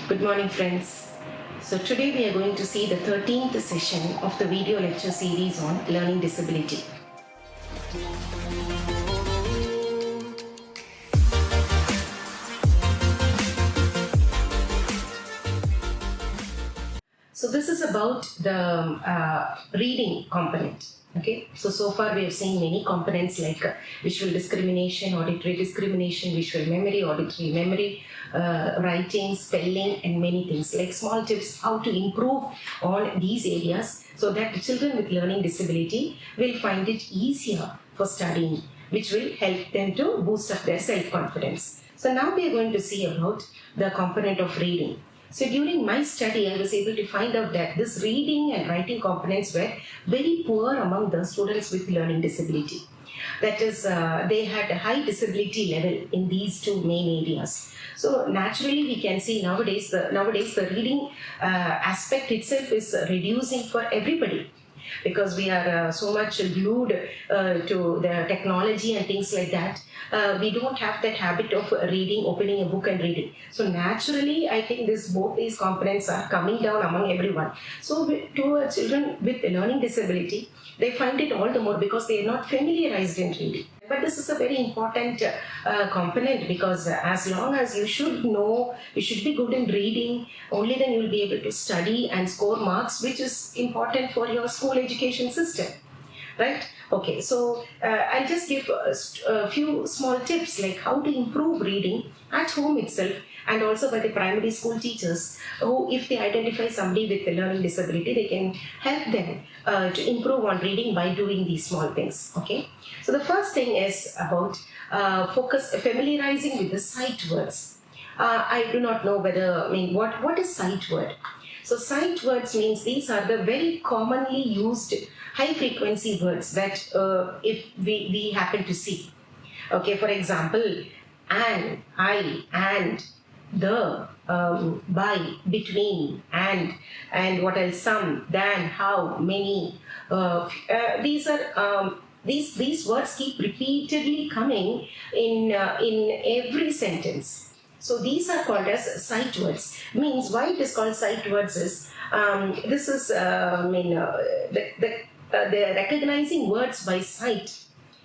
Good morning, friends. So today we are going to see the 13th session of the video lecture series on learning disability. So this is about the reading component. Okay, so far we have seen many components like visual discrimination, auditory discrimination, visual memory, auditory memory, writing, spelling, and many things like small tips how to improve on these areas so that the children with learning disability will find it easier for studying, which will help them to boost up their self-confidence. So now we are going to see about the component of reading. So during my study, I was able to find out that this reading and writing components were very poor among the students with learning disability. That is, they had a high disability level in these two main areas. So naturally, we can see nowadays the reading aspect itself is reducing for everybody, because we are so much glued to the technology and things like that. We don't have that habit of reading, opening a book and reading. So naturally, I think both these components are coming down among everyone. So to children with learning disability, they find it all the more because they are not familiarized in reading. But this is a very important component, because as long as you should know, you should be good in reading, only then you will be able to study and score marks, which is important for your school education system. Right? Okay, so I'll just give a few small tips like how to improve reading at home itself, and also by the primary school teachers who, if they identify somebody with a learning disability, they can help them to improve on reading by doing these small things. Okay, so the first thing is about familiarizing with the sight words. I do not know what is sight word. So sight words means these are the very commonly used high frequency words that if we happen to see. Okay, for example, an, I, and, the, by, between, and what else, some, than, how, many. These are these words keep repeatedly coming in every sentence. So these are called as sight words. Means why it is called sight words is they're recognizing words by sight.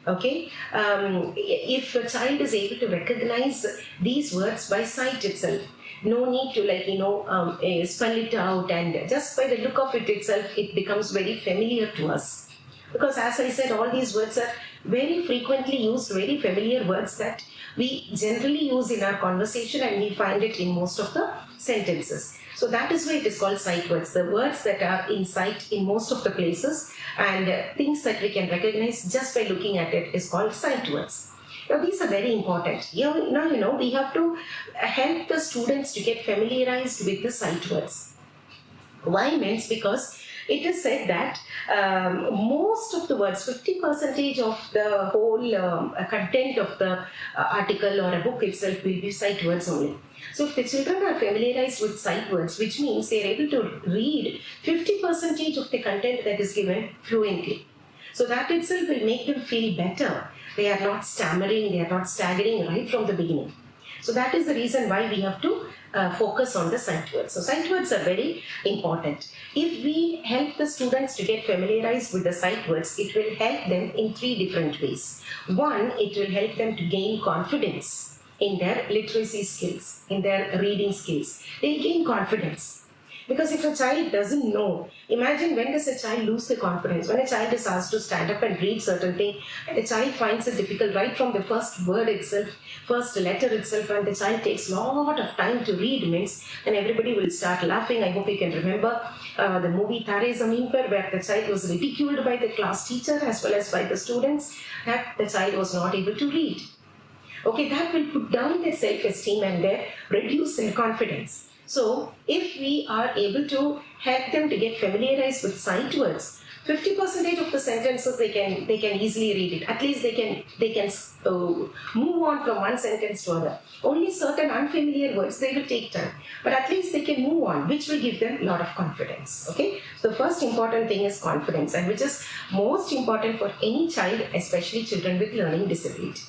Okay, if a child is able to recognize these words by sight itself, no need to spell it out, and just by the look of it itself, it becomes very familiar to us. Because as I said, all these words are very frequently used, very familiar words that we generally use in our conversation, and we find it in most of the sentences. So that is why it is called sight words. The words that are in sight in most of the places, and things that we can recognize just by looking at it is called sight words. Now these are very important. Now we have to help the students to get familiarized with the sight words. Why means because it is said that most of the words, 50% of the whole content of the article or a book itself will be sight words only. So if the children are familiarized with sight words, which means they are able to read 50% of the content that is given fluently. So that itself will make them feel better. They are not stammering, they are not staggering right from the beginning. So that is the reason why we have to focus on the sight words. So sight words are very important. If we help the students to get familiarized with the sight words, it will help them in 3 different ways. One, it will help them to gain confidence in their literacy skills, in their reading skills. They gain confidence. Because if a child doesn't know, imagine when does a child lose the confidence? When a child is asked to stand up and read certain thing, and the child finds it difficult right from the first word itself, first letter itself, and the child takes a lot of time to read means, then everybody will start laughing. I hope you can remember the movie Tare Zameen Par, where the child was ridiculed by the class teacher as well as by the students, that the child was not able to read. Okay, that will put down their self-esteem and reduce their confidence. So, if we are able to help them to get familiarized with sight words, 50% of the sentences they can easily read it. At least they can move on from one sentence to other. Only certain unfamiliar words they will take time, but at least they can move on, which will give them a lot of confidence. Okay, so the first important thing is confidence, and which is most important for any child, especially children with learning disability.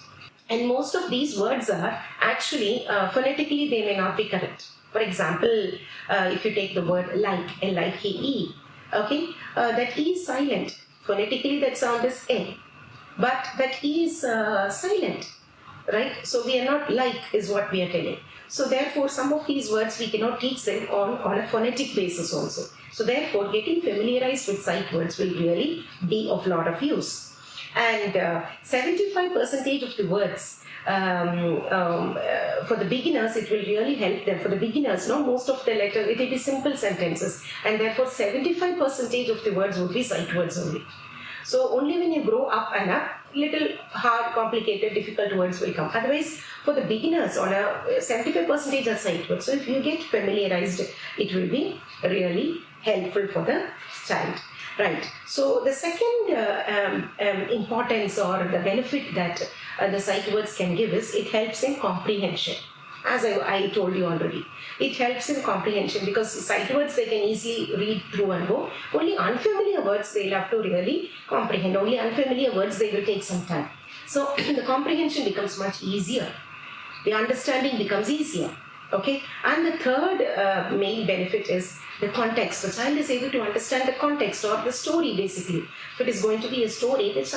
And most of these words are actually phonetically they may not be correct. For example, if you take the word like, L-I-K-E, okay, that E is silent. Phonetically, that sound is A, but that E is silent, right? So we are not like is what we are telling. So therefore, some of these words we cannot teach them on a phonetic basis also. So therefore, getting familiarized with sight words will really be of lot of use. And 75% of the words for the beginners, it will really help them. For the beginners, no, most of the letters, it will be simple sentences, and therefore 75% of the words would be sight words only. So only when you grow up and up, little hard, complicated, difficult words will come. Otherwise, for the beginners, on a 75% are sight words. So if you get familiarized, it will be really helpful for the child. Right. So the second importance or the benefit that the sight words can give is it helps in comprehension. As I told you already, it helps in comprehension because sight words they can easily read through and go. Only unfamiliar words they'll have to really comprehend. Only unfamiliar words they will take some time. So the comprehension becomes much easier. The understanding becomes easier. Okay, and the third main benefit is the context. The child is able to understand the context or the story basically. If it is going to be a story, if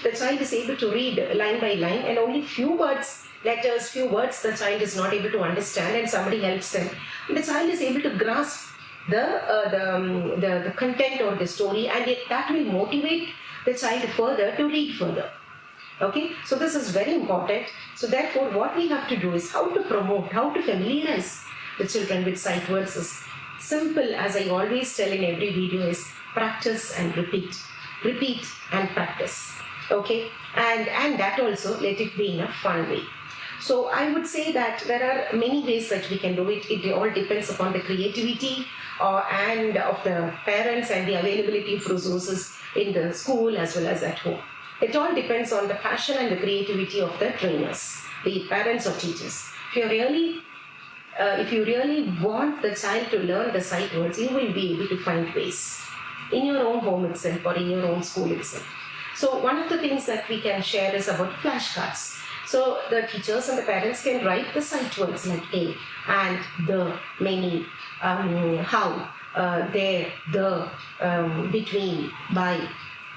the child is able to read line by line and only few words, letters, few words the child is not able to understand and somebody helps them, the child is able to grasp the content or the story, and that will motivate the child further to read further. Okay, so this is very important. So therefore, what we have to do is how to promote, how to familiarize the children with sight words is simple, as I always tell in every video, is practice and repeat. Repeat and practice. Okay, and that also let it be in a fun way. So I would say that there are many ways that we can do it. It all depends upon the creativity and of the parents and the availability of resources in the school as well as at home. It all depends on the passion and the creativity of the trainers, be it parents or teachers. If you really want the child to learn the sight words, you will be able to find ways in your own home itself or in your own school itself. So one of the things that we can share is about flashcards. So the teachers and the parents can write the sight words like A and the, many, how, there, the, between, by,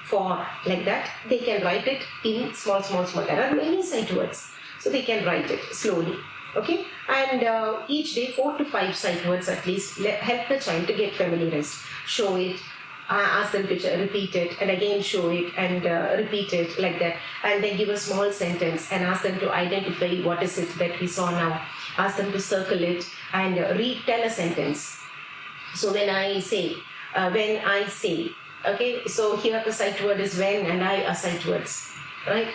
for, like that. They can write it in small. There are many sight words, so they can write it slowly. Okay, and each day 4 to 5 sight words at least help the child to get familiarized. Show it, ask them to repeat it, and again show it and repeat it like that, and then give a small sentence and ask them to identify what is it that we saw now. Ask them to circle it and tell a sentence. So when I say, okay, so here the sight word is when and I are sight words, right?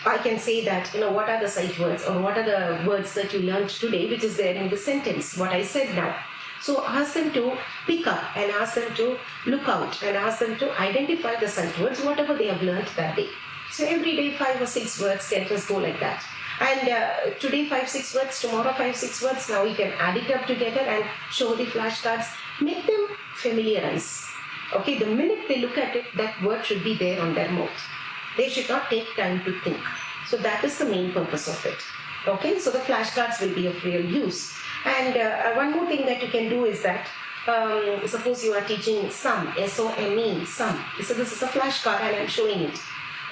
I can say that, what are the sight words or what are the words that you learned today, which is there in the sentence, what I said now. So ask them to pick up and ask them to look out and ask them to identify the sight words, whatever they have learned that day. So every day 5 or 6 words can just go like that. And today 5-6 words, tomorrow 5-6 words, now you can add it up together and show the flashcards, make them familiarize. Okay, the minute they look at it, that word should be there on their mouth. They should not take time to think. So that is the main purpose of it. Okay, so the flashcards will be of real use. And one more thing that you can do is that, suppose you are teaching sum, S-O-M-E, sum. So this is a flashcard and I'm showing it.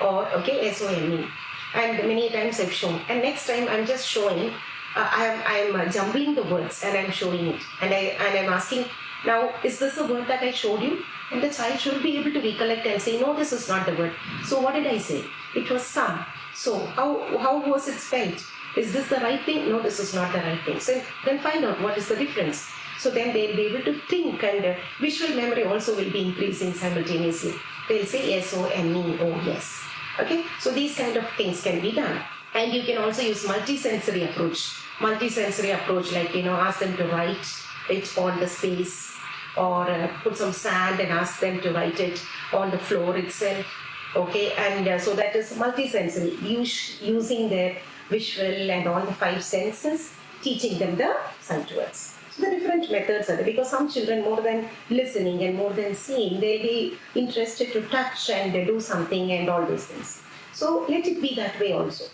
Or, okay, S-O-M-E. And many times I've shown. And next time I'm just showing, I'm jumbling the words and I'm showing it. And I'm asking, now, is this a word that I showed you? And the child should be able to recollect and say, no, this is not the word. So what did I say? It was some. So how was it spelled? Is this the right thing? No, this is not the right thing. So then find out what is the difference. So then they'll be able to think, and visual memory also will be increasing simultaneously. They'll say S-O-M-E, oh yes. Okay, so these kind of things can be done. And you can also use multi-sensory approach. Multi-sensory approach, like, ask them to write it on the space, or put some sand and ask them to write it on the floor itself. Okay, and so that is multi-sensory, using their visual and all the 5 senses, teaching them the sight words. So the different methods are there, because some children, more than listening and more than seeing, they'll be interested to touch and do something and all those things. So let it be that way also,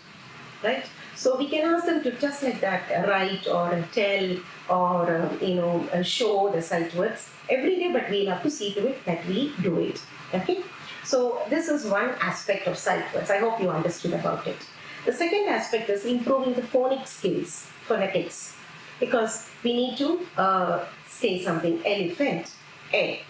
right? So we can ask them to just like that write or tell or show the sight words every day, but we'll have to see to it that we do it. Okay. So this is one aspect of sight words. I hope you understood about it. The second aspect is improving the phonic skills, phonetics, because we need to say something. Elephant, A.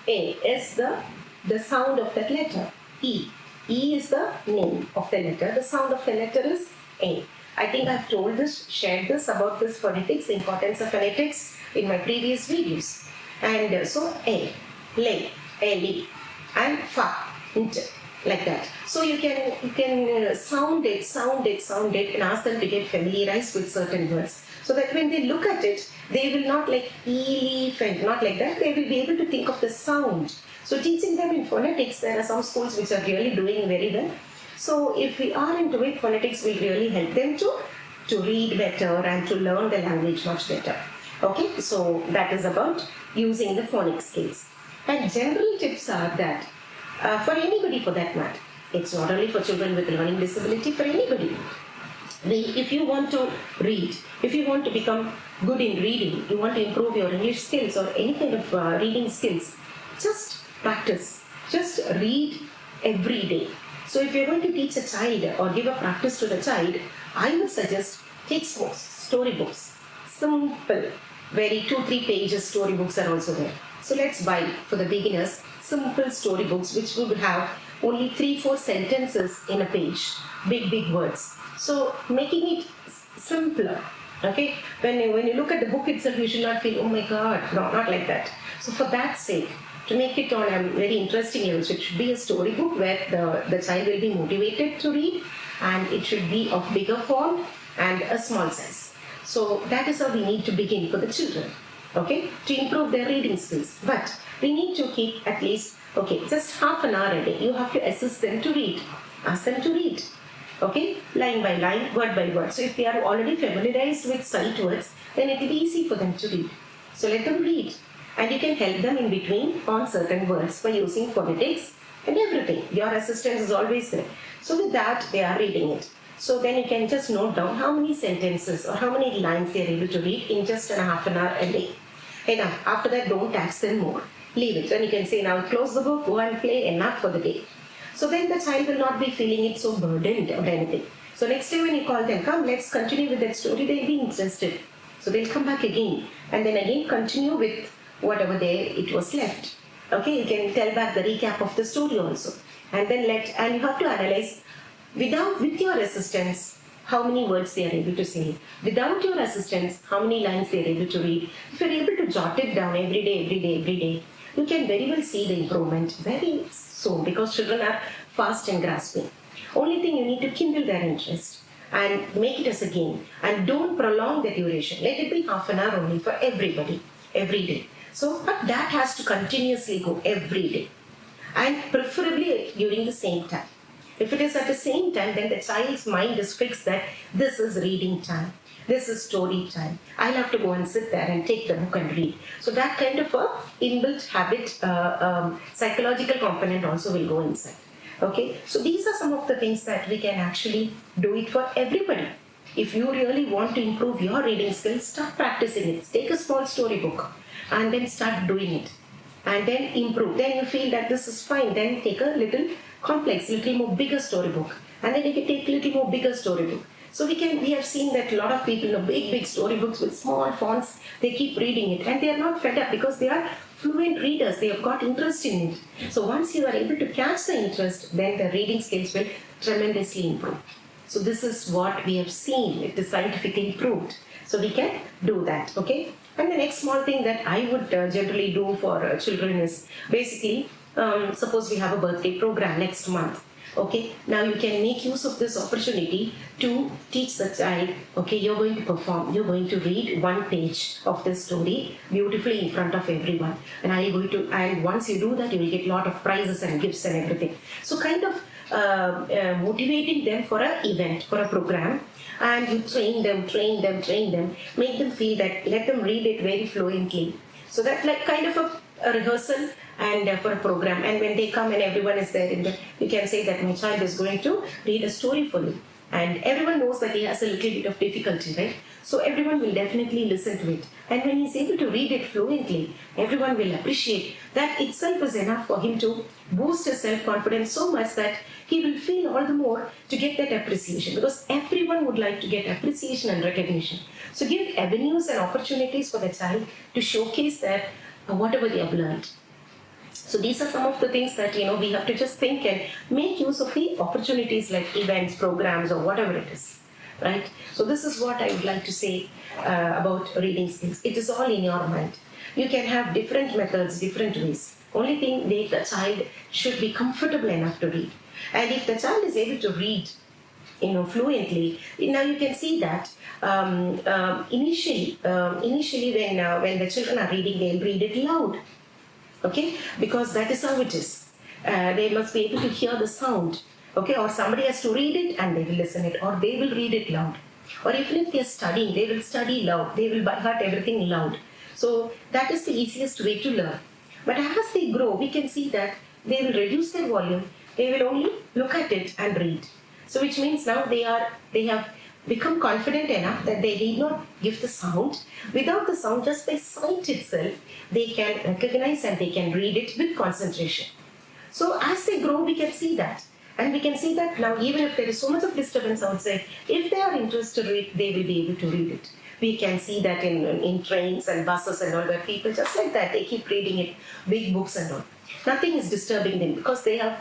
A is the sound of that letter. E. E is the name of the letter. The sound of the letter is A. I think I've told this, shared this about this phonetics, the importance of phonetics in my previous videos. And so A, lay, L-E, and fa, int, like that. So you can sound it, and ask them to get familiarized with certain words, so that when they look at it, they will not like elephant, not like that. They will be able to think of the sound. So teaching them in phonetics, there are some schools which are really doing very well. So if we are into it, phonetics will really help them to read better and to learn the language much better. Okay, so that is about using the phonic skills. And general tips are that for anybody for that matter, it's not only for children with learning disability, for anybody. If you want to read, if you want to become good in reading, you want to improve your English skills or any kind of reading skills, just practice. Just read every day. So if you're going to teach a child or give a practice to the child, I would suggest take storybooks. Simple, very 2-3 pages storybooks are also there. So let's buy for the beginners simple storybooks which would have only 3-4 sentences in a page, big words. So making it simpler. Okay, when you look at the book itself, you should not feel, oh my God, no, not like that. So for that sake, to make it on a very interesting level, so it should be a storybook where the child will be motivated to read, and it should be of bigger font and a small size. So that is how we need to begin for the children, okay, to improve their reading skills. But we need to keep at least, okay, just half an hour a day. You have to assist them to read. Ask them to read. Okay, line by line, word by word. So if they are already familiarized with sight words, then it will be easy for them to read. So let them read. And you can help them in between on certain words by using phonetics and everything. Your assistance is always there. So with that, they are reading it. So then you can just note down how many sentences or how many lines they are able to read in just a half an hour a day. Enough. After that, don't tax them more. Leave it. Then you can say, now close the book, go and play, enough for the day. So then the child will not be feeling it so burdened or anything. So next day when you call them, come, let's continue with that story, they'll be interested. So they'll come back again and then again continue with whatever it was left. Okay, you can tell back the recap of the story also. And then you have to analyze with your assistance how many words they are able to say. Without your assistance, how many lines they are able to read. If you're able to jot it down every day, you can very well see the improvement very soon, because children are fast in grasping. Only thing, you need to kindle their interest and make it as a game, and don't prolong the duration. Let it be half an hour only for everybody, every day. So, but that has to continuously go every day, and preferably during the same time. If it is at the same time, then the child's mind is fixed that this is reading time. This is story time. I'll have to go and sit there and take the book and read. So that kind of a inbuilt habit, psychological component also will go inside. Okay, so these are some of the things that we can actually do it for everybody. If you really want to improve your reading skills, start practicing it. Take a small storybook and then start doing it. And then improve. Then you feel that this is fine. Then take a little complex, little more bigger storybook. And then you can take a little more bigger storybook. So we have seen that a lot of people know big storybooks with small fonts, they keep reading it and they are not fed up because they are fluent readers, they have got interest in it. So once you are able to catch the interest, then the reading skills will tremendously improve. So this is what we have seen, it is scientifically proved. So we can do that, okay? And the next small thing that I would generally do for children is basically, suppose we have a birthday program next month. Okay, now you can make use of this opportunity to teach the child, okay, you're going to perform, you're going to read one page of this story beautifully in front of everyone. And once you do that, you will get a lot of prizes and gifts and everything. So kind of motivating them for an event, for a program, and you train them, make them feel that, let them read it very fluently. So that like kind of a rehearsal and for a program, and when they come and everyone is there, you can say that my child is going to read a story for you. and everyone knows that he has a little bit of difficulty, right? So everyone will definitely listen to it. And when he's able to read it fluently, everyone will appreciate. That itself is enough for him to boost his self-confidence so much that he will feel all the more to get that appreciation, because everyone would like to get appreciation and recognition. So give avenues and opportunities for the child to showcase that whatever they have learned. So these are some of the things that we have to just think and make use of the opportunities like events, programs, or whatever it is, right? So this is what I would like to say about reading skills. It is all in your mind. You can have different methods, different ways. Only thing, the child should be comfortable enough to read. And if the child is able to read fluently, now you can see that initially when the children are reading, they'll read it loud. Okay, because that is how it is. They must be able to hear the sound. Okay, or somebody has to read it and they will listen it, or they will read it loud. Or even if they are studying, they will study loud. They will by heart everything loud. So that is the easiest way to learn. But as they grow, we can see that they will reduce their volume. They will only look at it and read. So which means now they have become confident enough that they need not give the sound. Without the sound, just by sight itself, they can recognize and they can read it with concentration. So as they grow, we can see that. And we can see that now, even if there is so much of disturbance outside, if they are interested to read, they will be able to read it. We can see that in trains and buses and all, where people just like that, they keep reading it, big books and all. Nothing is disturbing them because they have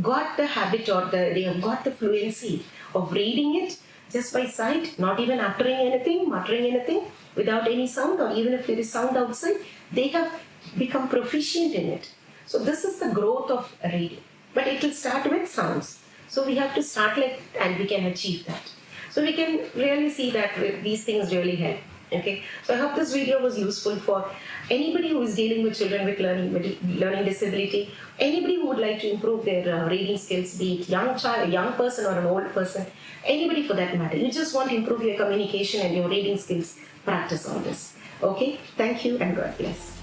got the habit, or they have got the fluency of reading it just by sight, not even uttering anything, muttering anything, without any sound, or even if there is sound outside, they have become proficient in it. So this is the growth of reading. But it will start with sounds. So we have to start like, and we can achieve that. So we can really see that these things really help. Okay. So I hope this video was useful for anybody who is dealing with children with learning disability, anybody who would like to improve their reading skills, be it young child, a young person, or an old person, anybody for that matter. You just want to improve your communication and your reading skills, practice on this. Okay. Thank you and God bless.